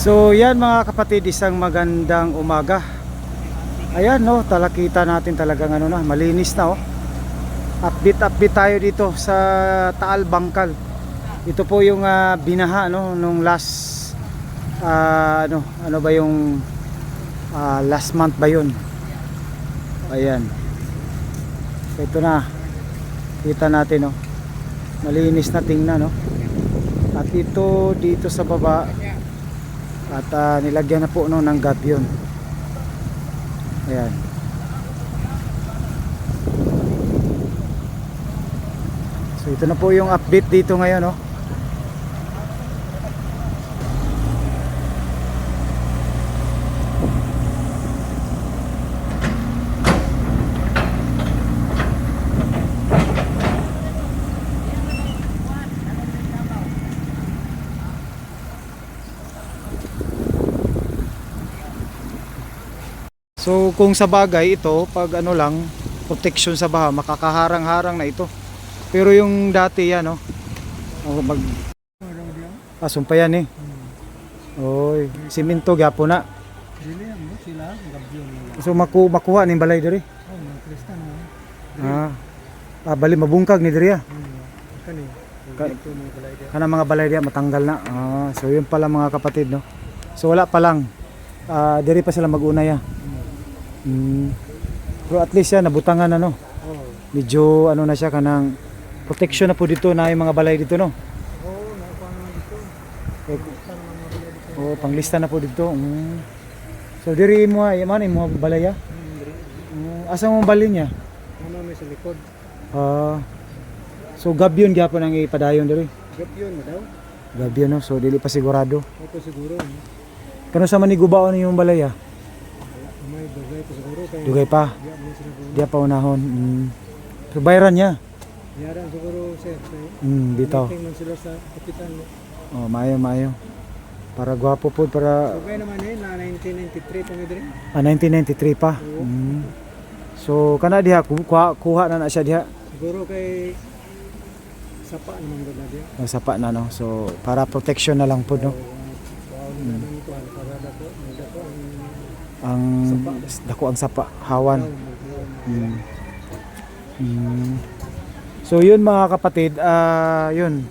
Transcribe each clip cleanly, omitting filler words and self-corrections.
So yan mga kapatid, isang magandang umaga. Ayan no, talakita natin talagang ano na, malinis na oh. Update tayo dito sa Taal Bangkal. Ito po yung binaha no nung last ano ba yung last month ba yun. Ayan. Ito na. Kita natin no. Malinis na tingnan no. At ito dito sa baba at nilagyan na po no ng gabyon. Ayan. So ito na po yung update dito ngayon no. So kung sa bagay ito, pag ano lang, protection sa baha, makakaharang-harang na ito. Pero yung dati yan, no? Sumpayan eh. Oy, simento gapo na. So makuha ning balay diri. Bali mabungkag ni diri. Kana mga balay diya matanggal na. So yun pala mga kapatid, no. So wala pa lang. Diri pa sila mag-una ya. Pero at least yan nabutangan na no. Medyo ano na siya kanang protection na po dito na yung mga balay dito no. Panglista na po dito. So diri mo ay man imo balay ya. Asa mo balay niya? Ano may sa likod. So gabyon gyapon ang ipadayon diri. Gabyon daw. Gabyon no. So dili pa sigurado. Ito siguro. Kano sa manigubaon yung balay ya? May dugay pa siguro kay. Dugay pa. Diya pa unahon. So bayaran niya. Yaran siguro sir. Dito. Tingnan sila sa kapitan. Mayo. Para gwapo po para. So kaya naman na 1993 pa mi diri. 1993 pa. So kana diha kuha na siya diha. Siguro kay sapa naman gud diha. Sapa na no. So para protection na lang po no. Ang dako ang sapa hawan. So yun mga kapatid, yun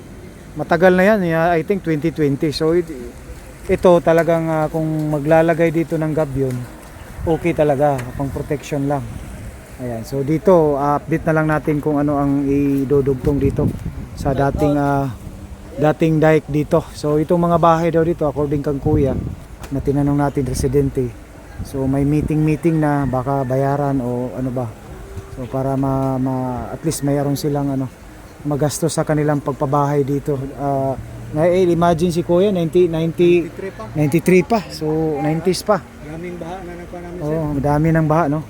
matagal na yan, I think 2020. So ito talagang kung maglalagay dito ng gabyon, okay talaga, pang protection lang. Ayan, so dito update na lang natin kung ano ang idudugtong dito sa dating dike dito. So itong mga bahay daw dito according kang kuya na tinanong natin residente, so may meeting na baka bayaran o ano ba. So para at least mayroon silang magastos sa kanilang pagpabahay dito. Imagine si Kuya 93 pa. So 90s pa. Daming baha na nagpa namin sir. Madami ng baha no.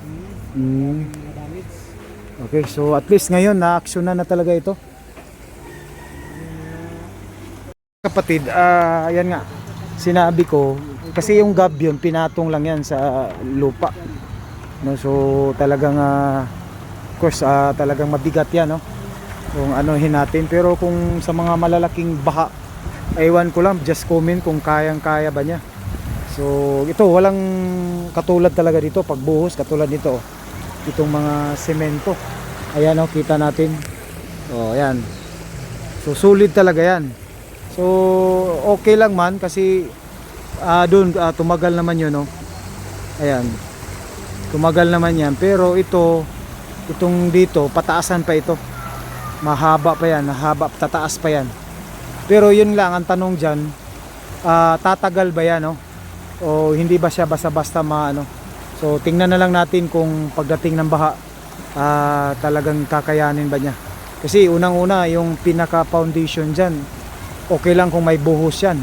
Okay, so at least ngayon na-action na talaga ito. Kapatid, yan nga. Sinabi ko kasi yung gabyon pinatong lang yan sa lupa. No, so talagang of course talagang mabigat yan no. Kung anuhin natin, pero kung sa mga malalaking baha, ewan ko lang, just comment kung kayang-kaya ba niya. So ito walang katulad talaga dito pagbuhos katulad nito. Itong mga semento. Ayan oh, kita natin. Ayan. So solid talaga yan. So okay lang man kasi doon tumagal naman yun no. Ayan. Tumagal naman yan, pero itong dito pataasan pa ito. Mahaba pa yan, tataas pa yan. Pero yun lang ang tanong diyan, tatagal ba yan no? O hindi ba siya basta-basta maano? So tingnan na lang natin kung pagdating ng baha talagang kakayanin ba niya. Kasi unang-una yung pinaka foundation diyan, okay lang kung may buhos yan.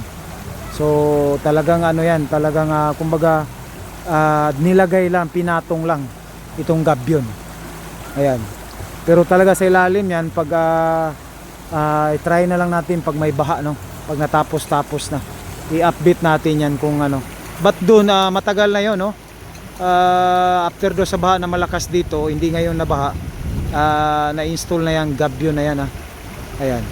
So talagang yan, talagang kumbaga nilagay lang, pinatong lang itong gabyon. Ayan. Pero talaga sa ilalim yan pag i-try na lang natin pag may baha no. Pag natapos na. I-update natin yan kung ano. But doon matagal na 'yon no. After do sa baha na malakas dito, hindi ngayon na baha. Na-install na yang gabyon na yan Ayan.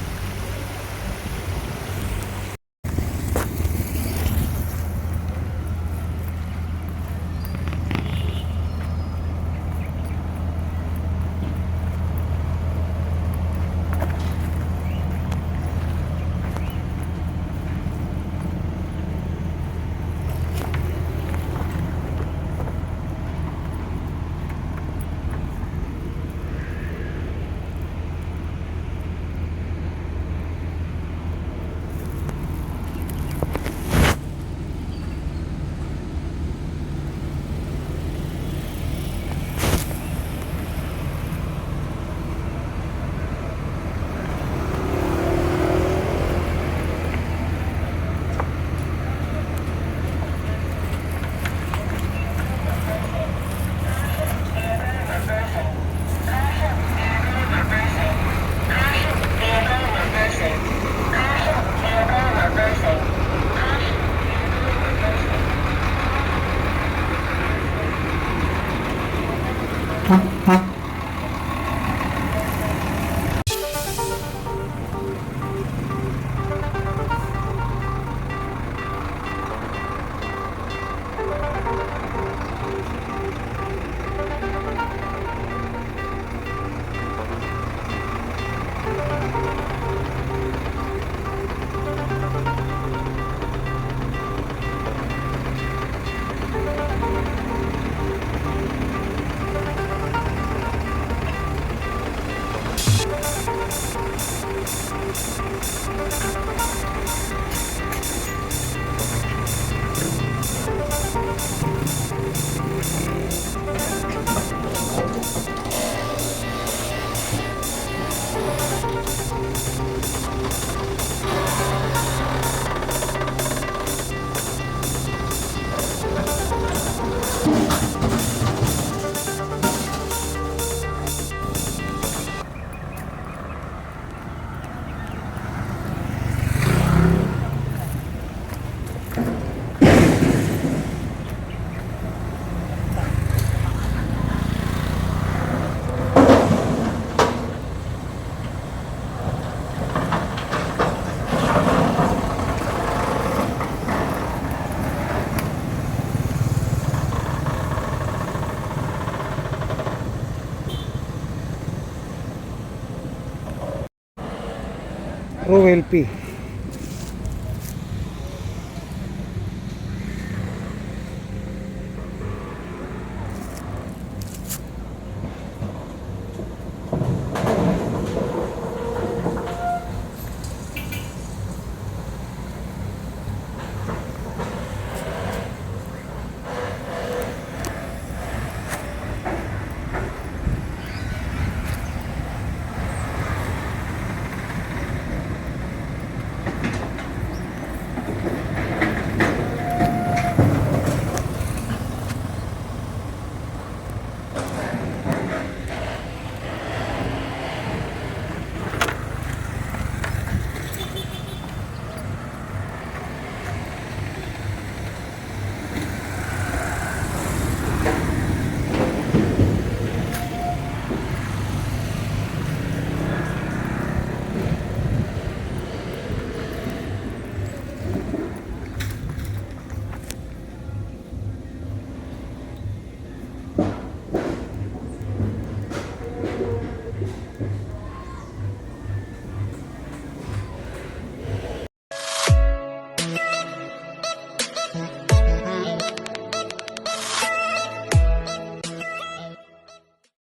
Ruel P.